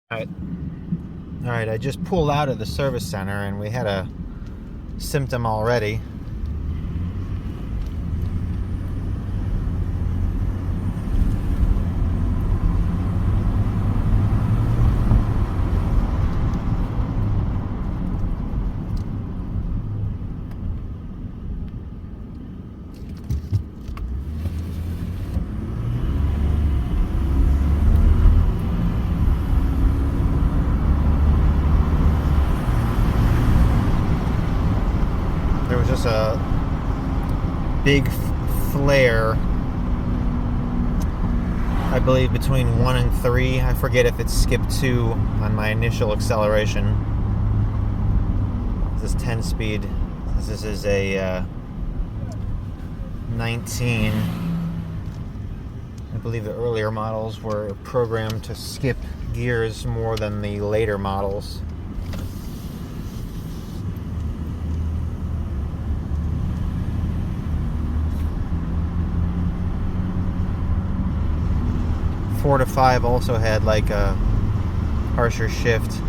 Alright, alright, I just pulled out of the service center and we had a symptom already. There was just a big flare, I believe between 1 and 3. I forget if it skipped 2 on my initial acceleration. This is 10 speed. This is a 19. I believe the earlier models were programmed to skip gears more than the later models. Four to 5 also had like a harsher shift.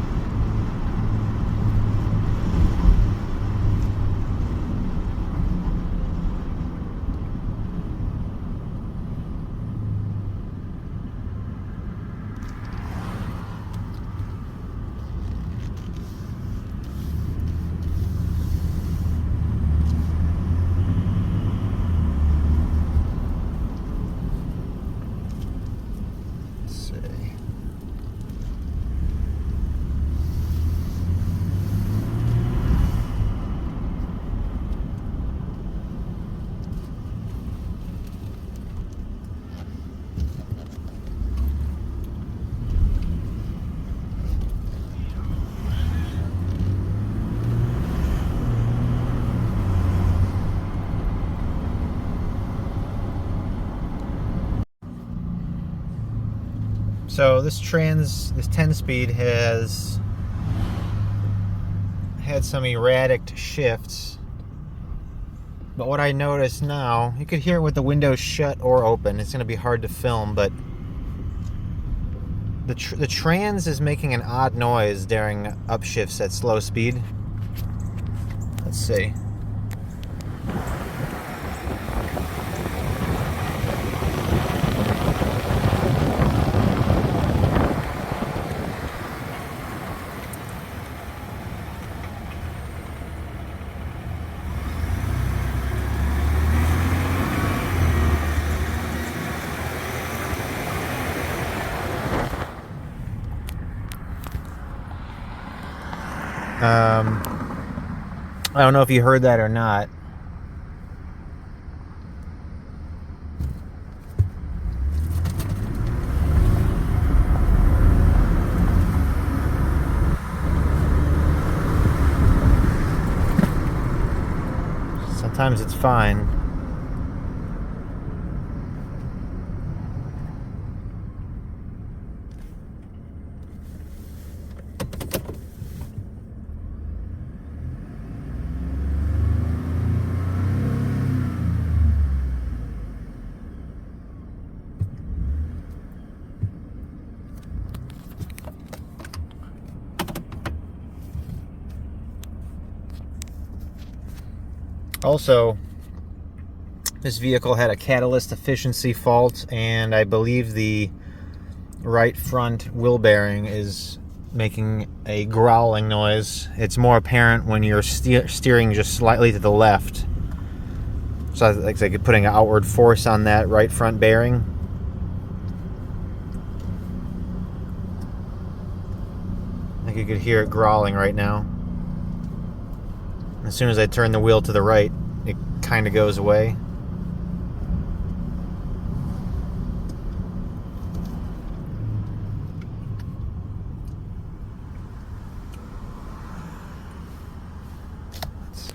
So this 10 speed has had some erratic shifts. But what I notice now, you could hear it with the windows shut or open. It's going to be hard to film, but the trans is making an odd noise during upshifts at slow speed. Let's see. I don't know if you heard that or not. Sometimes it's fine. Also, this vehicle had a catalyst efficiency fault, and I believe the right front wheel bearing is making a growling noise. It's more apparent when you're steering just slightly to the left. So it's like putting an outward force on that right front bearing. I think you could hear it growling right now. As soon as I turn the wheel to the right, it kind of goes away. Let's see.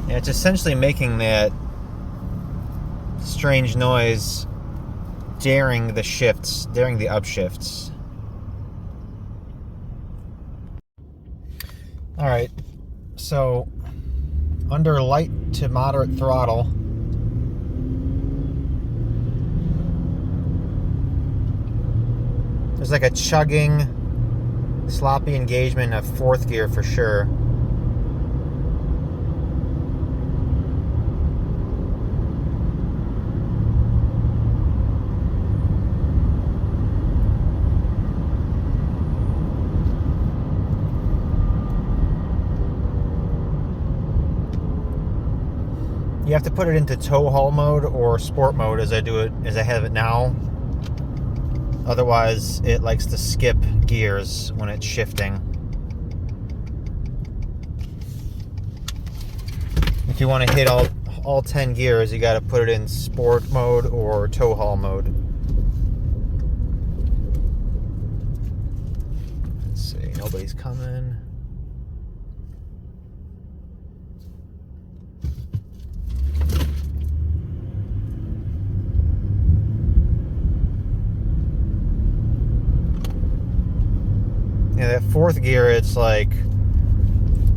Yeah, it's essentially making that strange noise during the shifts, during the upshifts. All right, so under light to moderate throttle, there's like a chugging, sloppy engagement of fourth gear for sure. You have to put it into tow haul mode or sport mode as I have it now. Otherwise, it likes to skip gears when it's shifting. If you want to hit all 10 gears, you got to put it in sport mode or tow haul mode. Let's see, nobody's coming. Yeah, that fourth gear, it's like,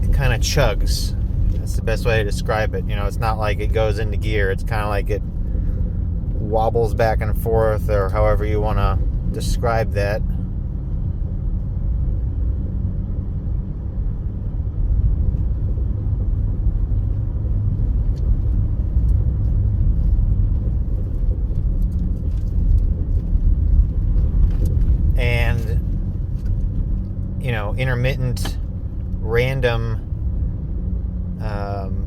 it kind of chugs. That's the best way to describe it. You know, it's not like it goes into gear. It's kind of like it wobbles back and forth, or however you want to describe that. And you know, intermittent, random,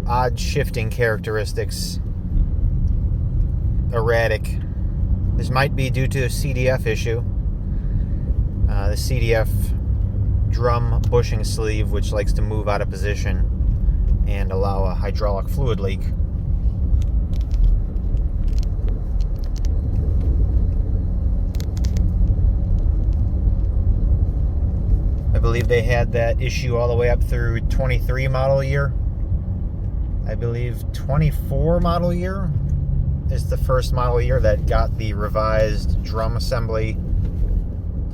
odd shifting characteristics, erratic. This might be due to a CDF issue. The CDF drum bushing sleeve, which likes to move out of position and allow a hydraulic fluid leak. I believe they had that issue all the way up through 23 model year. I believe 24 model year is the first model year that got the revised drum assembly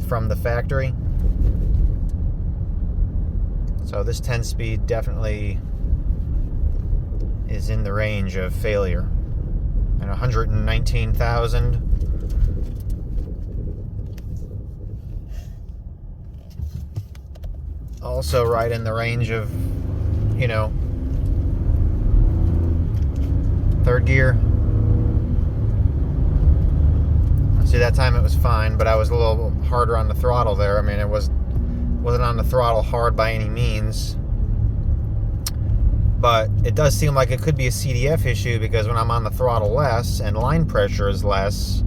from the factory. So this 10-speed definitely is in the range of failure. And 119,000. Also right in the range of, you know, third gear. See, that time it was fine, but I was a little harder on the throttle there. I mean, it wasn't on the throttle hard by any means. But it does seem like it could be a CDF issue, because when I'm on the throttle less and line pressure is less,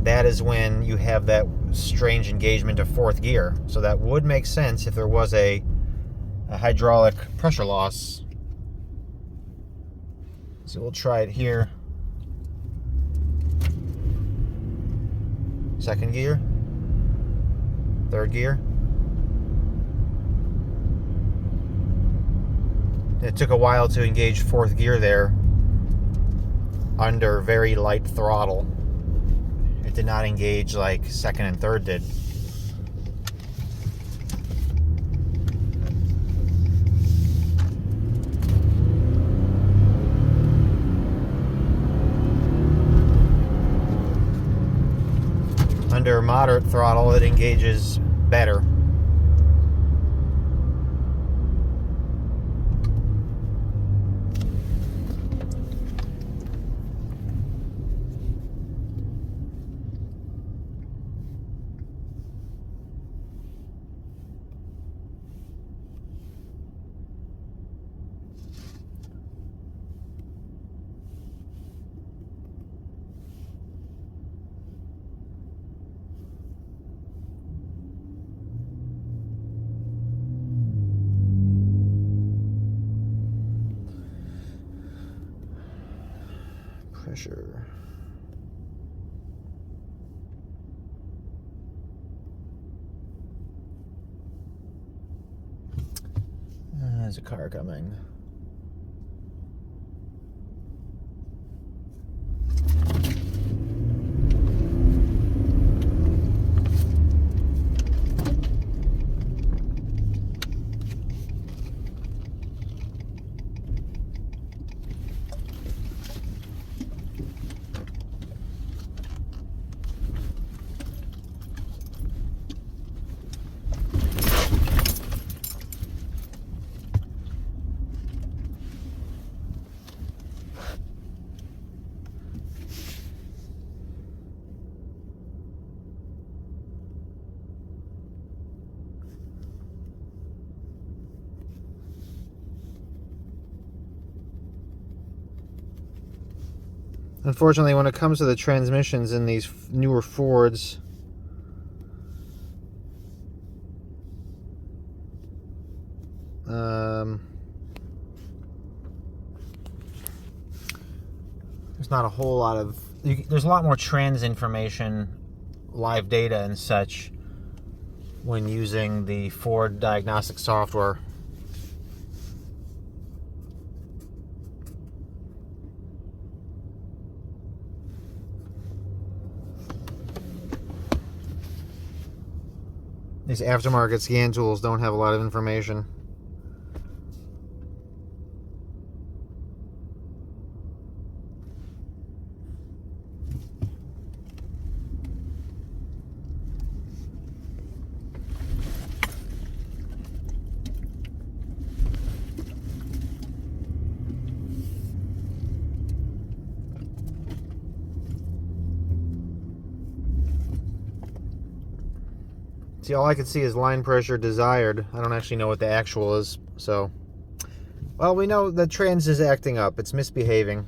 that is when you have that strange engagement of fourth gear. So that would make sense if there was a hydraulic pressure loss. So we'll try it here. Second gear, third gear. It took a while to engage fourth gear there under very light throttle. It did not engage like second and third did. Under moderate throttle, it engages better. Pressure. There's a car coming. Unfortunately, when it comes to the transmissions in these newer Fords, there's not a whole lot of... there's a lot more trans information, live data and such, when using the Ford diagnostic software. These aftermarket scan tools don't have a lot of information. See, all I can see is line pressure desired. I don't actually know what the actual is, so... Well, we know the trans is acting up. It's misbehaving.